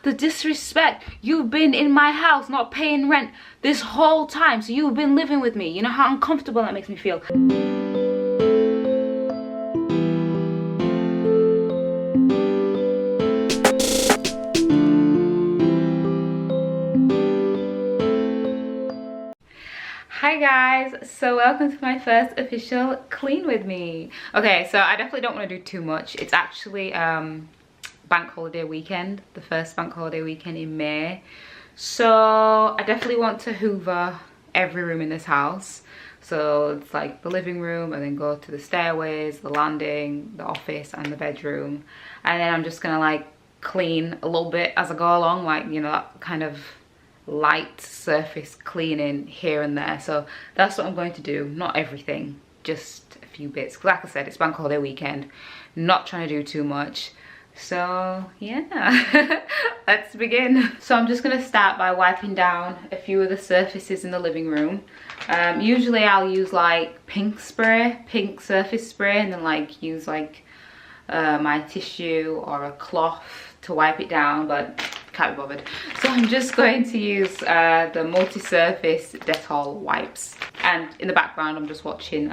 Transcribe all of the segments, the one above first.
The disrespect. You've been in my house not paying rent this whole time, so you've been living with me. You know how uncomfortable that makes me feel. Hi guys, so welcome to my first official clean with me. Okay, so I definitely don't want to do too much. It's actually bank holiday weekend, the first bank holiday weekend in May. So I definitely want to hoover every room in this house. So it's like the living room, and then go to the stairways, the landing, the office and the bedroom. And then I'm just gonna like clean a little bit as I go along, like, you know, that kind of light surface cleaning here and there. So that's what I'm going to do. Not everything, just a few bits. Like I said, it's bank holiday weekend, not trying to do too much. So yeah, let's begin. So I'm just gonna start by wiping down a few of the surfaces in the living room. Usually I'll use like pink surface spray, and then like use like my tissue or a cloth to wipe it down, but can't be bothered. So I'm just going to use the multi-surface Dettol wipes. And in the background I'm just watching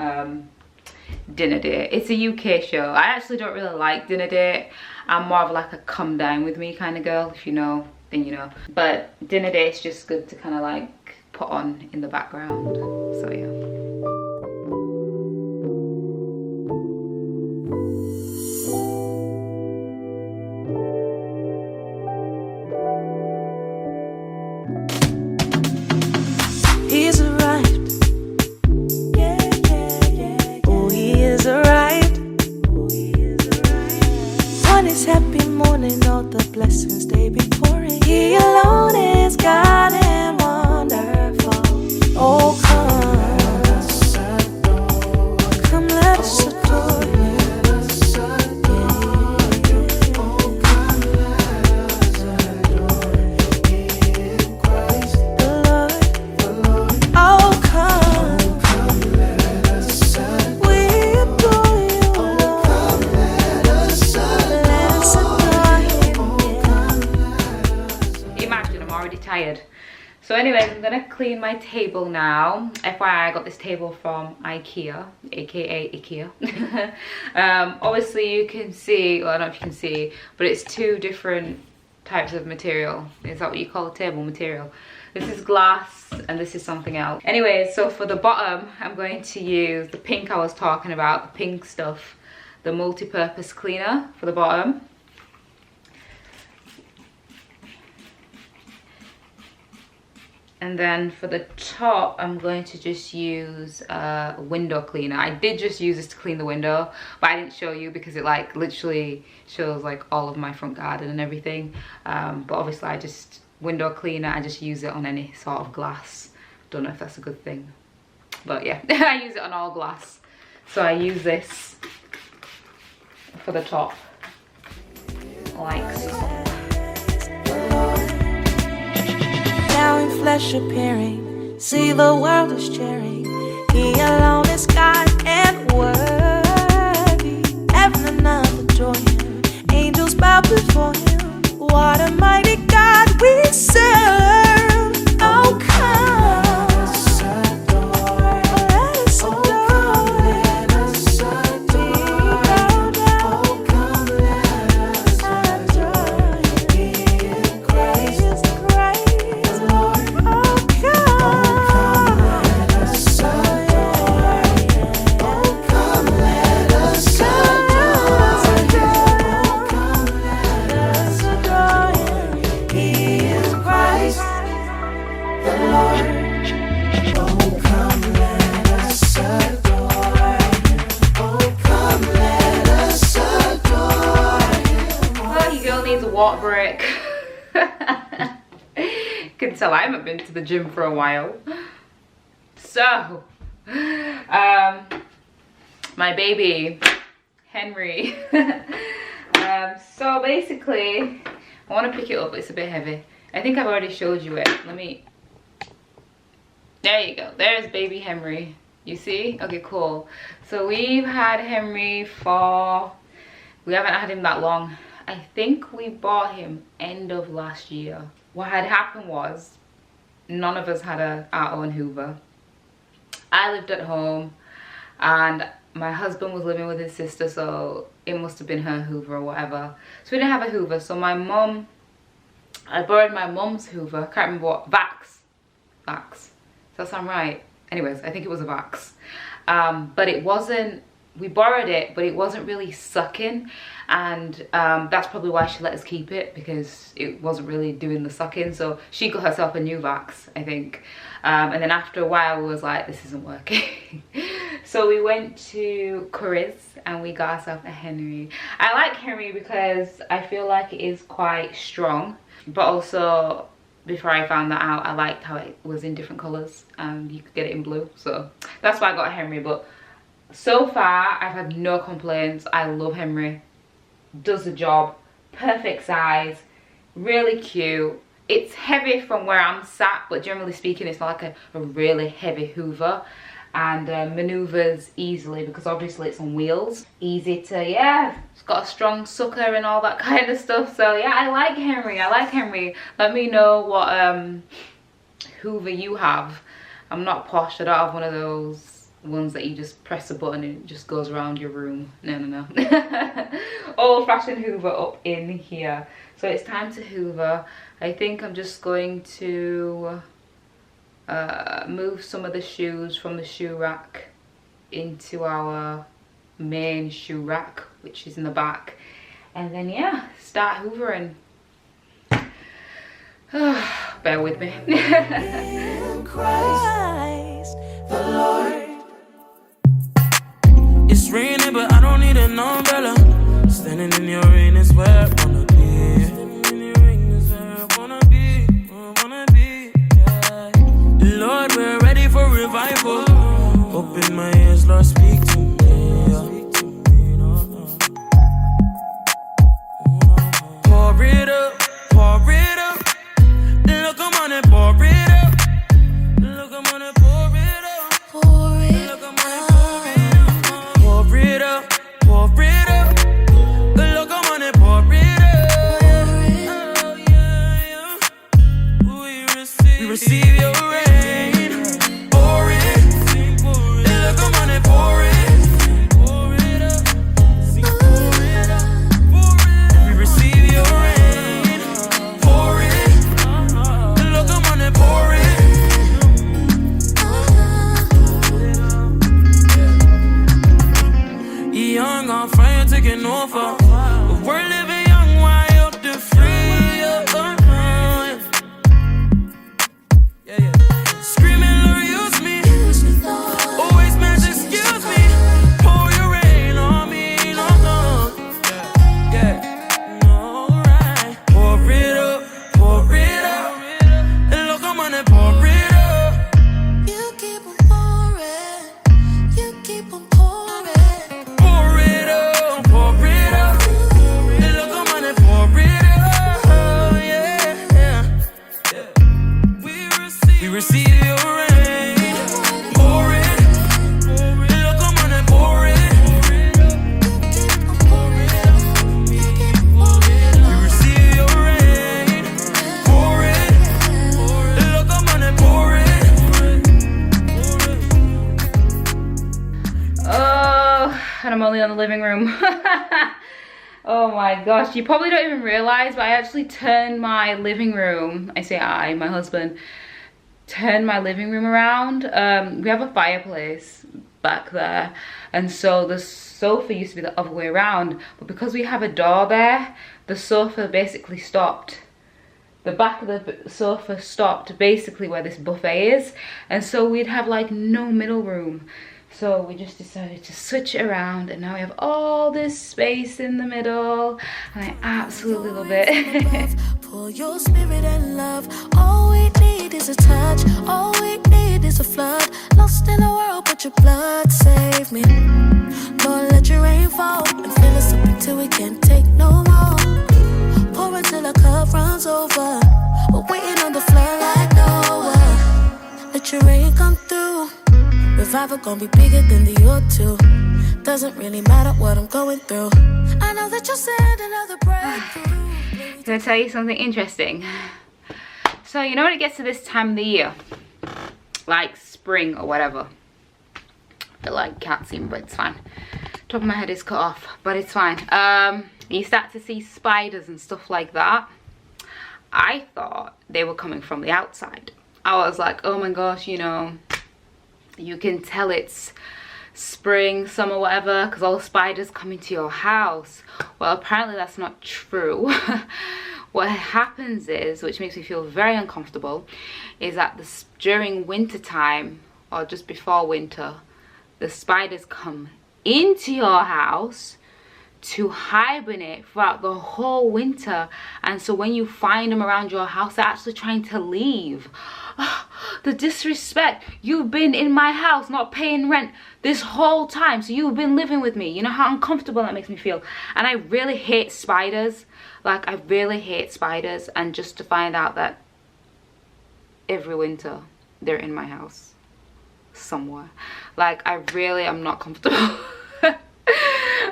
Dinner Date. It's a UK show. I actually don't really like Dinner Date. I'm more of like a come down with me kind of girl. If you know, then you know. But Dinner Date is just good to kind of like put on in the background. So yeah. Happy morning, all the blessings they be pouring. He alone is God and wonderful. Oh, come let us adore Him. Oh, come let us adore Him. Christ the Lord. Oh, come let us adore. We adore You, Lord. Come let us adore. Imagine, I'm already tired. So anyways, I'm gonna clean my table now. FYI, I got this table from IKEA, aka IKEA. Obviously you can see, well, I don't know if you can see, but it's two different types of material. Is that what you call a table material? This is glass and this is something else. Anyways, so for the bottom, I'm going to use the pink I was talking about, the pink stuff, the multi-purpose cleaner for the bottom. And then for the top, I'm going to just use a window cleaner. I did just use this to clean the window, but I didn't show you because it like literally shows like all of my front garden and everything. But obviously window cleaner, I just use it on any sort of glass. Don't know if that's a good thing, but yeah, I use it on all glass. So I use this for the top, like so. Now in flesh appearing, see the world is cheering. He alone is God and worthy. Heaven and earth adore Him. Angels bow before Him. What a mighty God we serve. Oh, come. Water break. You can tell I haven't been to the gym for a while. So my baby Henry. So basically I want to pick it up, it's a bit heavy. I think I've already showed you it. There you go, there's baby Henry. You see? Okay, cool. So we've had Henry we haven't had him that long. I think we bought him end of last year. What had happened was none of us had our own Hoover. I lived at home and my husband was living with his sister, so it must have been her Hoover or whatever. So we didn't have a Hoover. So my mum, I borrowed my mum's Hoover. Can't remember what. Vax. Does that sound right? Anyways, I think it was a Vax. But it wasn't, we borrowed it, but it wasn't really sucking. And that's probably why she let us keep it, because it wasn't really doing the sucking. So she got herself a new Vax, I think. And then after a while, we was like, this isn't working. So we went to Curry's and we got ourselves a Henry. I like Henry because I feel like it is quite strong. But also, before I found that out, I liked how it was in different colours. And you could get it in blue. So that's why I got a Henry. But so far, I've had no complaints. I love Henry. Does the job. Perfect size. Really cute. It's heavy from where I'm sat, but generally speaking, it's not like a really heavy Hoover. And manoeuvres easily because obviously it's on wheels. Easy to, yeah, it's got a strong sucker and all that kind of stuff. So yeah, I like Henry. I like Henry. Let me know what Hoover you have. I'm not posh. I don't have one of those ones that you just press a button and it just goes around your room. No. Old-fashioned Hoover up in here. So it's time to Hoover. I think I'm just going to move some of the shoes from the shoe rack into our main shoe rack, which is in the back. And then, yeah, start hoovering. Bear with me. In Christ the Lord. It's raining, but I don't need an umbrella. Standing in your rain is where I wanna be. Standing in your rain is where I wanna be. Yeah. Lord, we're ready for revival. Open my ears, Lord, speak to me. Pour it up, pour it up. Look, I'm on it, pour it up. Look, I'm on it, pour it up. Pour it Look, I'm on it, pour it up. Pour it up. Look, I'm on it, pour it up. Oh, yeah. We receive your rain. Pour it. Look, I'm on it, pour it. Pour it up. Pour it up. We receive your rain. Pour it. Look, I'm on it, pour it. Young on fire, taking over. But we're living young, wide up the free. Yeah. Screaming, Lord, use me. Always man, excuse me. Pour your rain on me, no. Yeah. No, right. Pour it up, pour it up. And look, I'm on it, pour it up. You keep on pouring. You keep on pouring. Pour it up, pour it up. And look, I'm on it, pour it up. Oh, yeah. We receive your rain. Pour it. And look, I'm on it, pour it. We receive your rain. Pour it. And look, I'm on it, pour it. Oh, and I'm only on the living room. Oh my gosh, you probably don't even realize, but I actually turned my living room, I say I, my husband, turned my living room around. We have a fireplace back there, and so the sofa used to be the other way around, but because we have a door there, the sofa basically stopped. The back of the sofa stopped basically where this buffet is, and so we'd have like no middle room. So we just decided to switch it around, and now we have all this space in the middle, and I absolutely love it. Pull your spirit and love. All we need is a touch. All we need is a flood. Lost in the world, but your blood saved me. Lord, let your rain fall and fill us up until we can't take no more. Pour until our cup runs over. We're waiting on the flood like Noah. Let your rain come through. Revival gon' be bigger than the ought to. Doesn't really matter what I'm going through. I know that you'll send another breakthrough. Can I tell you something interesting? So you know when it gets to this time of the year, like spring or whatever, I feel like can't see me, but it's fine. Top of my head is cut off, but it's fine. You start to see spiders and stuff like that. I thought they were coming from the outside. I was like, oh my gosh, you know, you can tell it's spring, summer, whatever, because all the spiders come into your house. Well, apparently that's not true. What happens is, which makes me feel very uncomfortable, is that during winter time or just before winter, the spiders come into your house to hibernate throughout the whole winter, and so when you find them around your house, they're actually trying to leave. Oh, the disrespect. You've been in my house not paying rent this whole time, so you've been living with me. You know how uncomfortable that makes me feel. And I really hate spiders. Like, I really hate spiders. And just to find out that every winter they're in my house somewhere, like, I really am not comfortable.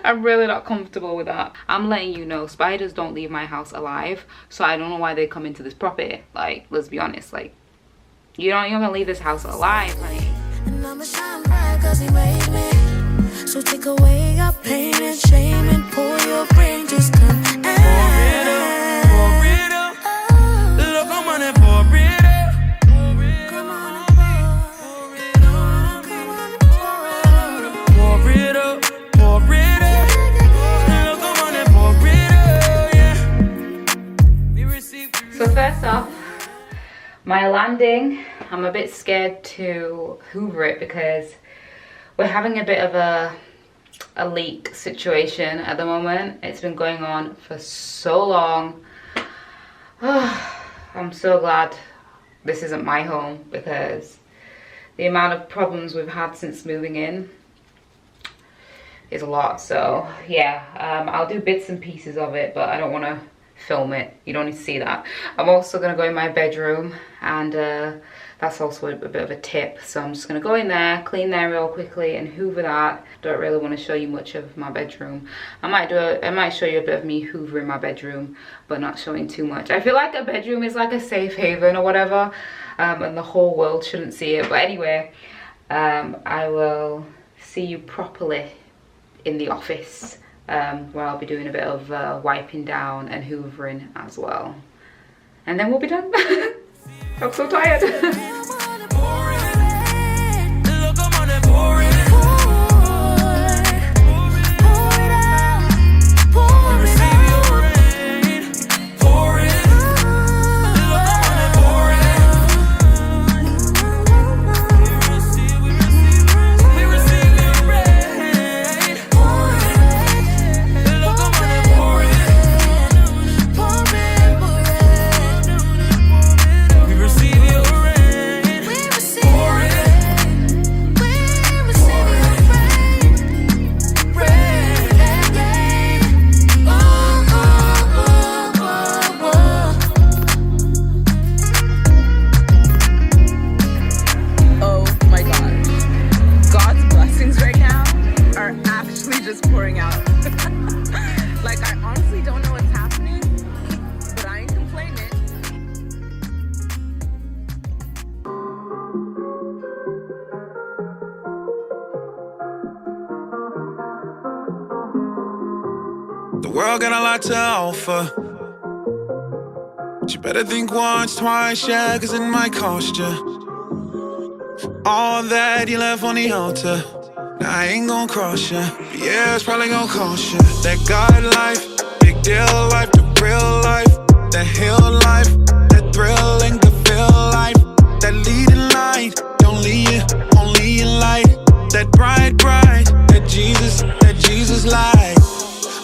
I'm really not comfortable with that. I'm letting you know, spiders don't leave my house alive, so I don't know why they come into this property. Like, let's be honest, like, you're not gonna leave this house alive, honey. And I'ma shine bright 'cause he made me. So take away your pain and shame and pull your brain, just come and Pour it up. Look, I'm on it, pour it up. come on and pour it up. Come on and pour it up. Pour it up, pour it up. Look, I'm on it, pour it up, yeah. We receive. So first off, my landing, I'm a bit scared to hoover it because we're having a bit of a leak situation at the moment. It's been going on for so long. I'm so glad this isn't my home, because the amount of problems we've had since moving in is a lot. So yeah, I'll do bits and pieces of it, but I don't want to film it. You don't need to see that. I'm also going to go in my bedroom, and that's also a bit of a tip. So I'm just going to go in there, clean there real quickly and hoover that. Don't really want to show you much of my bedroom. I might show you a bit of me hoovering my bedroom, but not showing too much. I feel like a bedroom is like a safe haven or whatever, and the whole world shouldn't see it. But anyway, I will see you properly in the office, where I'll be doing a bit of wiping down and hoovering as well, and then we'll be done. I'm so tired. The world got a lot to offer, but you better think once, twice, yeah, 'cause it might cost you all that you left on the altar. Now I ain't gon' cross you, but yeah, it's probably gon' cost you. That God life, big deal life, the real life, that hill life, that thrill and good feel life, that leading light, don't lead you, only your light, that bright, that Jesus light.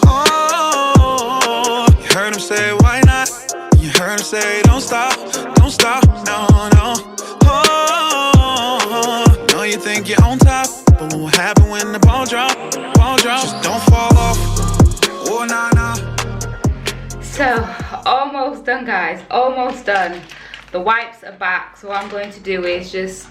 Oh, you heard him say, why not? You heard him say, don't stop, no, no. Oh, no, you think you're on top, but what will happen when the ball drop? Just don't fall off. Oh, nah, nah. So, almost done, guys, almost done. The wipes are back, so what I'm going to do is just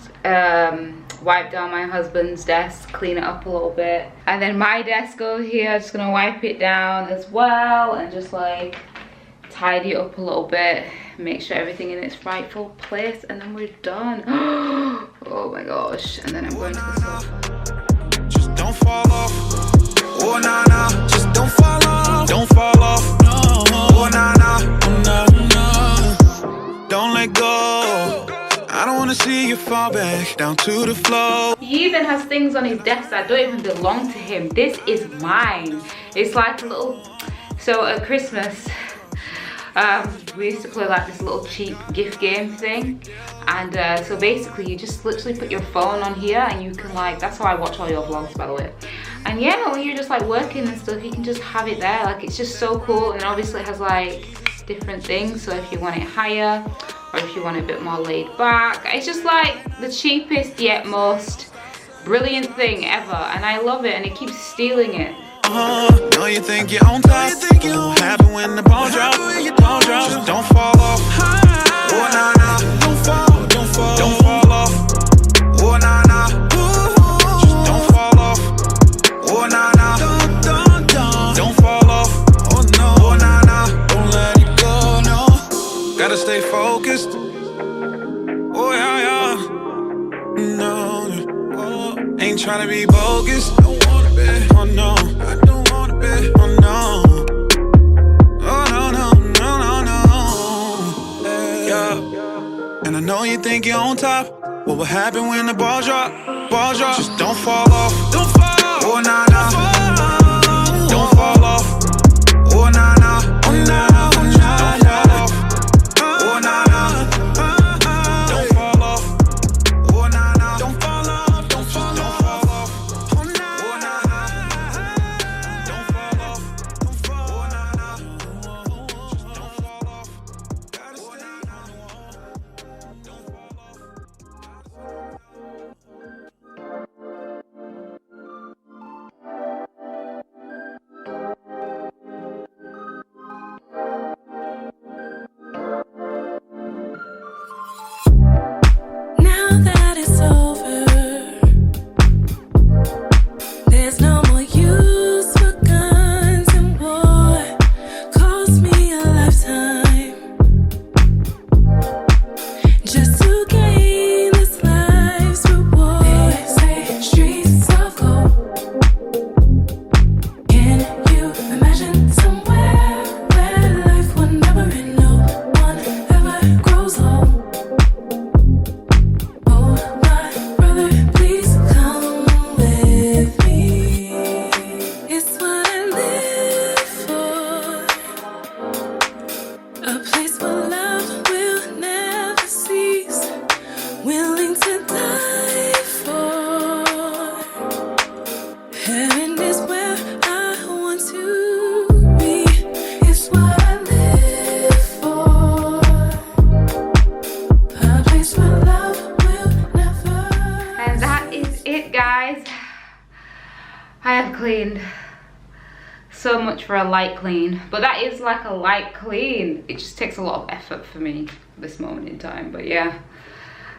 wipe down my husband's desk, clean it up a little bit. And then my desk over here, just gonna wipe it down as well and just like tidy it up a little bit, make sure everything in its rightful place, and then we're done. Oh my gosh. And then I'm going to the sofa. Just don't fall off. Oh nah nah. Just don't fall off. Don't fall off. No. Oh nah nah. Oh nah nah. Don't let go. I don't wanna see you fall back down to the floor. He even has things on his desk that don't even belong to him. This is mine. It's like a little, so at Christmas, we used to play like this little cheap gift game thing, and so basically you just literally put your phone on here and you can like, that's how I watch all your vlogs, by the way. And yeah, when you're just like working and stuff, you can just have it there. Like, it's just so cool. And obviously it has like different things, so if you want it higher or if you want it a bit more laid back, it's just like the cheapest yet most brilliant thing ever, and I love it, and it keeps stealing it. Know you think you're on top. What happened when the ball drop? Ball drop. Just don't fall off. Oh nah nah. Don't fall. Don't fall. Don't fall off. Oh nah nah. Just don't fall off. Oh nah nah. Don't fall off. Oh no. Oh nah nah. Don't let it go. No. Gotta stay focused. Oh yeah yeah. No. Oh. Ain't trying to be bogus. Don't wanna be. Oh no. I don't wanna be. Oh no. Oh no no no no no. Yeah. And I know you think you're on top. What will happen when the ball drop? Ball drop. Just don't fall off. Don't fall. Oh nah nah. Don't fall off. Oh nah nah. Oh nah nah. Don't fall off. Oh nah nah. Don't fall off. Oh nah nah. Don't fall off. Don't fall off. Oh nah nah. Don't fall off. Don't fall. Oh nah nah. Just don't fall off. Gotta stay. Don't fall off. Now that it's over, there's no more use for guns and war. Cost me a lifetime just to gain this life's reward. They say streets of gold. Can you imagine somewhere where life will never end? No one ever grows old. Oh, my brother, please come with me. It's what I live for. A place where love will never cease. Willing to die for. Heaven is where I want to be. It's what I live for. A place where love will never. And that is it, guys. I have cleaned so much for a light clean, but that is like a light clean. It just takes a lot of effort for me at this moment in time, but yeah.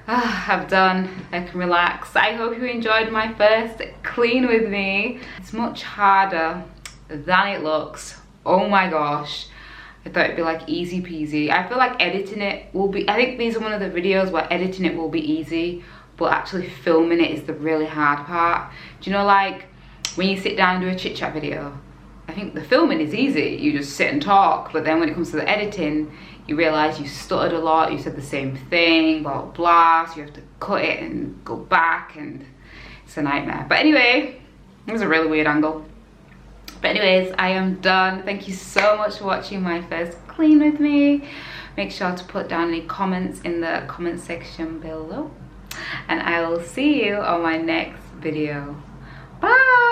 I've done. I can relax. I hope you enjoyed my first clean with me. It's much harder than it looks. Oh my gosh. I thought it'd be like easy peasy. I feel like editing it will be, I think these are one of the videos where editing it will be easy, but actually filming it is the really hard part. Do you know, like when you sit down and do a chit chat video, I think the filming is easy. You just sit and talk, but then when it comes to the editing, you realize you stuttered a lot, you said the same thing, blah blah blah, so you have to cut it and go back, and it's a nightmare. But anyway, it was a really weird angle. But anyways, I am done. Thank you so much for watching my first clean with me. Make sure to put down any comments in the comment section below, and I will see you on my next video. Bye.